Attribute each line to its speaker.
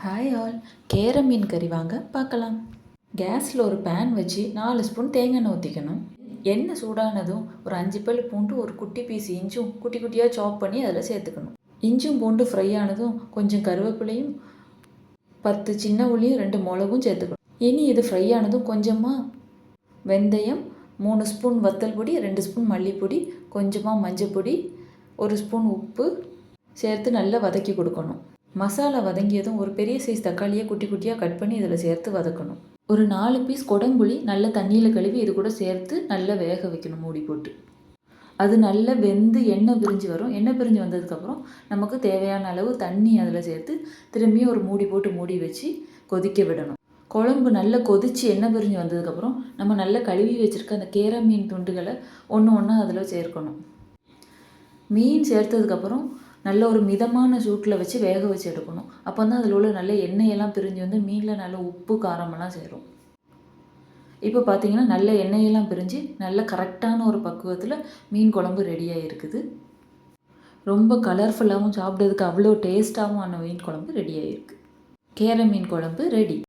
Speaker 1: Hi all, கேர மீன் கறி வாங்க பார்க்கலாம். கேஸில் ஒரு பேன் வச்சு 4 ஸ்பூன் தேங்காய் எண்ணெய் ஊற்றிக்கணும். எண்ணெய் சூடானதும் ஒரு 5 பல் பூண்டு, ஒரு குட்டி பீஸ் இஞ்சும் குட்டி குட்டியாக சாப் பண்ணி அதில் சேர்த்துக்கணும். இஞ்சும் பூண்டு ஃப்ரை ஆனதும் கொஞ்சம் கருவேப்பிலையும் 10 சின்ன உள்ளியும் 2 மிளகும் சேர்த்துக்கணும். இனி இது ஃப்ரை ஆனதும் கொஞ்சமாக வெந்தயம், 3 ஸ்பூன் வத்தல் பொடி, 2 ஸ்பூன் மல்லிப்பொடி, கொஞ்சமாக மஞ்சள் பொடி, 1 ஸ்பூன் உப்பு சேர்த்து நல்லா வதக்கி கொடுக்கணும். மசாலா வதங்கியதும் ஒரு பெரிய சைஸ் தக்காளியை குட்டி குட்டியாக கட் பண்ணி இதில் சேர்த்து வதக்கணும். ஒரு 4 பீஸ் கொடம்புளி நல்ல தண்ணியில் கழுவி இது கூட சேர்த்து நல்லா வேக வைக்கணும் மூடி போட்டு. அது நல்லா வெந்து எண்ணெய் பிரிஞ்சு வரும். எண்ணெய் பிரிஞ்சு வந்ததுக்கப்புறம் நமக்கு தேவையான அளவு தண்ணி அதில் சேர்த்து திரும்பியும் ஒரு மூடி போட்டு மூடி வச்சு கொதிக்க விடணும். குழம்பு நல்லா கொதித்து எண்ணெய் பிரிஞ்சு வந்ததுக்கப்புறம் நம்ம நல்லா கழுவி வச்சுருக்க அந்த கேர மீன் துண்டுகளை ஒன்று ஒன்றா அதில் சேர்க்கணும். மீன் சேர்த்ததுக்கப்புறம் நல்ல ஒரு மிதமான சூட்டில் வச்சு வேக வச்சு எடுக்கணும். அப்போ தான் அதில் உள்ள நல்ல எண்ணெயெல்லாம் பிரிஞ்சு வந்து மீனில் நல்ல உப்பு காரமெல்லாம் சேரும். இப்போ பார்த்தீங்கன்னா நல்ல எண்ணெயெல்லாம் பிரிஞ்சு நல்ல கரெக்டான ஒரு பக்குவத்தில் மீன் குழம்பு ரெடியாக இருக்குது. ரொம்ப கலர்ஃபுல்லாகவும் சாப்பிட்றதுக்கு அவ்வளோ டேஸ்ட்டாகவும் ஆன மீன் குழம்பு ரெடியாக இருக்குது. கேர மீன் குழம்பு ரெடி.